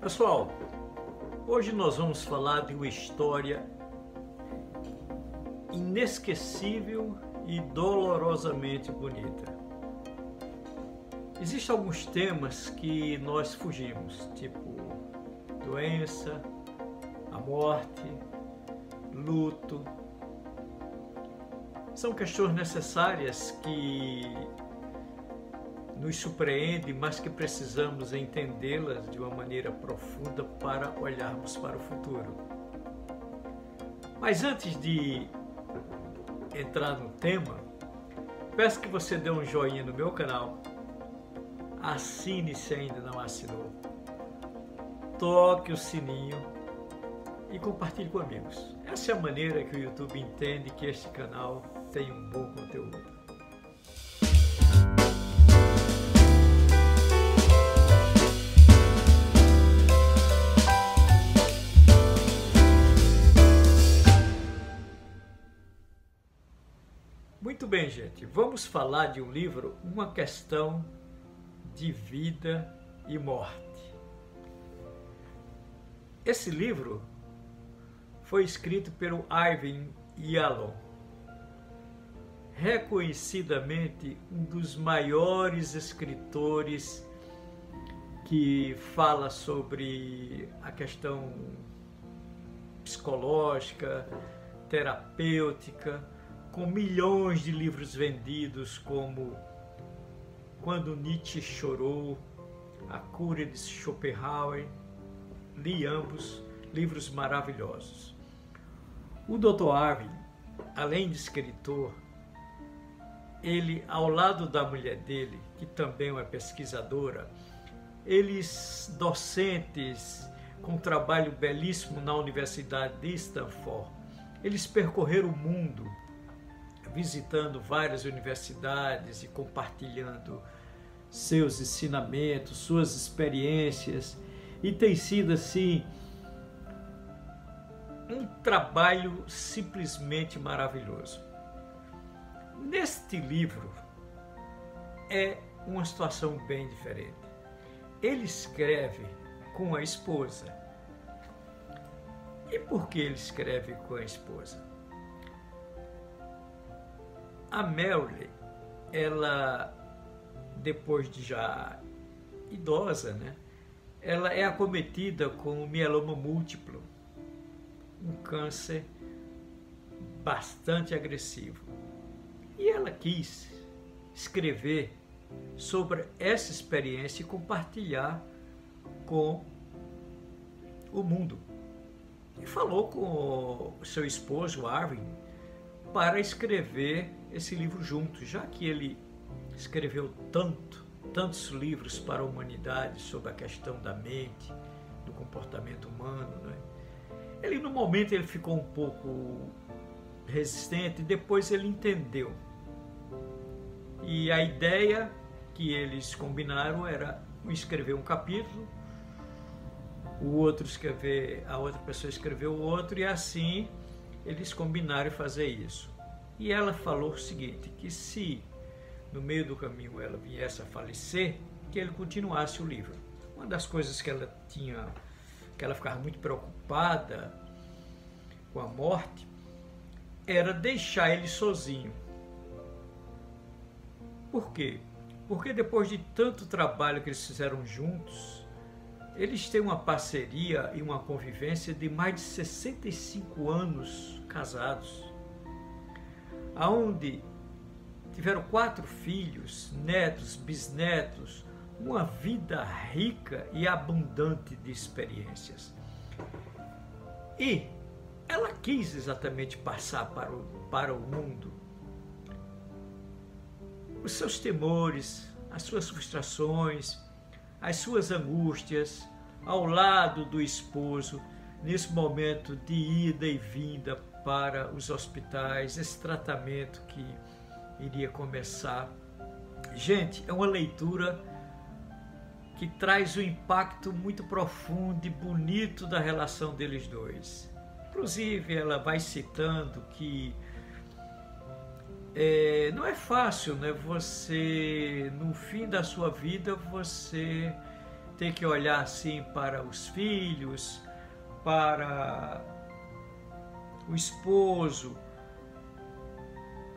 Pessoal, hoje nós vamos falar de uma história inesquecível e dolorosamente bonita. Existem alguns temas que nós fugimos, tipo doença, a morte, luto. São questões necessárias que nos surpreendem, mas que precisamos entendê-las de uma maneira profunda para olharmos para o futuro. Mas antes de entrar no tema, peço que você dê um joinha no meu canal, assine se ainda não assinou, toque o sininho e compartilhe com amigos. Essa é a maneira que o YouTube entende que este canal tem um bom conteúdo. Muito bem, gente, vamos falar de um livro, Uma Questão de Vida e Morte. Esse livro foi escrito pelo Irving Yalom, reconhecidamente um dos maiores escritores que fala sobre a questão psicológica, terapêutica, com milhões de livros vendidos, como Quando Nietzsche Chorou, A Cura de Schopenhauer. Li ambos, livros maravilhosos. O Dr. Irving, além de escritor, ele, ao lado da mulher dele, que também é uma pesquisadora, eles, docentes, com um trabalho belíssimo na Universidade de Stanford, eles percorreram o mundo, visitando várias universidades e compartilhando seus ensinamentos, suas experiências, e tem sido assim um trabalho simplesmente maravilhoso. Neste livro é uma situação bem diferente. Ele escreve com a esposa. E por que ele escreve com a esposa? A Mary, ela, depois de já idosa, né, ela é acometida com mieloma múltiplo, um câncer bastante agressivo. E ela quis escrever sobre essa experiência e compartilhar com o mundo. E falou com o seu esposo, Irving, para escrever esse livro junto, já que ele escreveu tantos livros para a humanidade sobre a questão da mente, do comportamento humano, né? Ele, no momento, ele ficou um pouco resistente, depois ele entendeu. E a ideia que eles combinaram era escrever um capítulo, a outra pessoa escreveu o outro, e assim eles combinaram fazer isso. E ela falou o seguinte, que se no meio do caminho ela viesse a falecer, que ele continuasse o livro. Uma das coisas que ela ficava muito preocupada com a morte, era deixar ele sozinho. Por quê? Porque depois de tanto trabalho que eles fizeram juntos, eles têm uma parceria e uma convivência de mais de 65 anos casados, aonde tiveram 4 filhos, netos, bisnetos, uma vida rica e abundante de experiências. E ela quis exatamente passar para o mundo os seus temores, as suas frustrações, as suas angústias, ao lado do esposo, nesse momento de ida e vinda para os hospitais, esse tratamento que iria começar. Gente, é uma leitura que traz um impacto muito profundo e bonito da relação deles dois. Inclusive, ela vai citando que não é fácil, né? Você, no fim da sua vida, você ter que olhar assim para os filhos, para o esposo,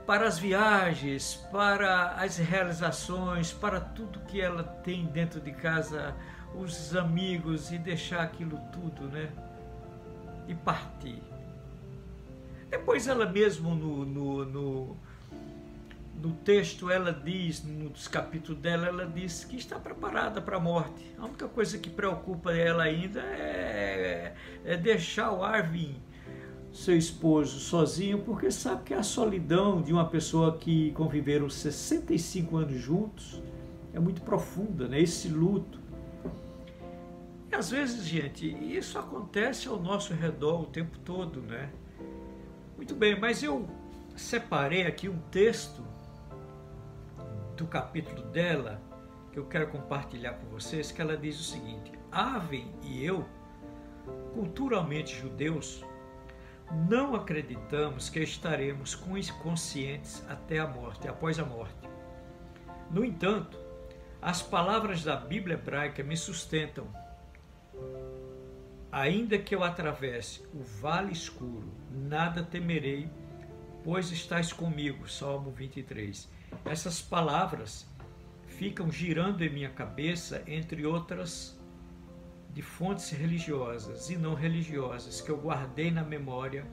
para as viagens, para as realizações, para tudo que ela tem dentro de casa, os amigos, e deixar aquilo tudo, né? E partir. Depois ela mesmo no texto, ela diz, nos capítulos dela, ela diz que está preparada para a morte. A única coisa que preocupa ela ainda é deixar o Arvin, seu esposo, sozinho, porque sabe que a solidão de uma pessoa que conviveram 65 anos juntos é muito profunda, né? Esse luto. E às vezes, gente, isso acontece ao nosso redor o tempo todo, né? Muito bem, mas eu separei aqui um texto do capítulo dela que eu quero compartilhar com vocês, que ela diz o seguinte: Arvin e eu, culturalmente judeus, não acreditamos que estaremos conscientes até a morte, após a morte. No entanto, as palavras da Bíblia hebraica me sustentam. Ainda que eu atravesse o vale escuro, nada temerei, pois estás comigo. Salmo 23. Essas palavras ficam girando em minha cabeça, entre outras de fontes religiosas e não religiosas, que eu guardei na memória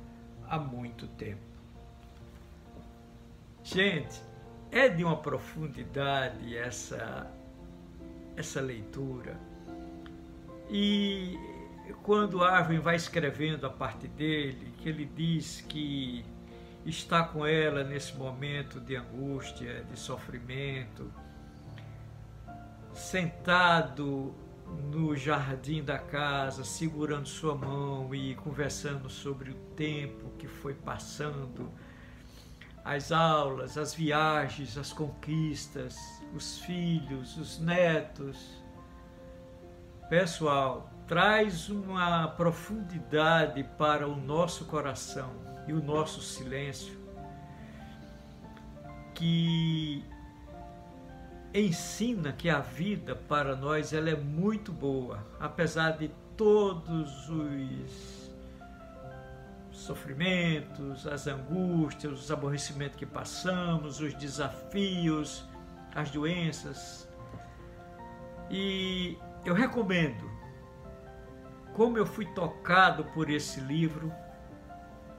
há muito tempo. Gente, é de uma profundidade essa leitura. E quando Arvin vai escrevendo a parte dele, que ele diz que está com ela nesse momento de angústia, de sofrimento, sentado no jardim da casa, segurando sua mão e conversando sobre o tempo que foi passando, as aulas, as viagens, as conquistas, os filhos, os netos. Pessoal, traz uma profundidade para o nosso coração e o nosso silêncio, que ensina que a vida para nós ela é muito boa, apesar de todos os sofrimentos, as angústias, os aborrecimentos que passamos, os desafios, as doenças. E eu recomendo, como eu fui tocado por esse livro,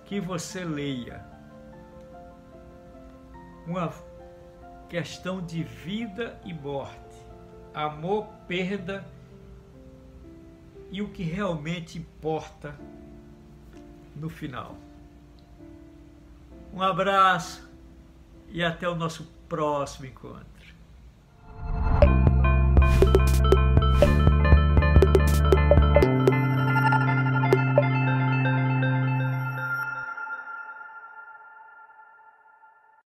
que você leia. Uma questão de vida e morte, amor, perda e o que realmente importa no final. Um abraço e até o nosso próximo encontro.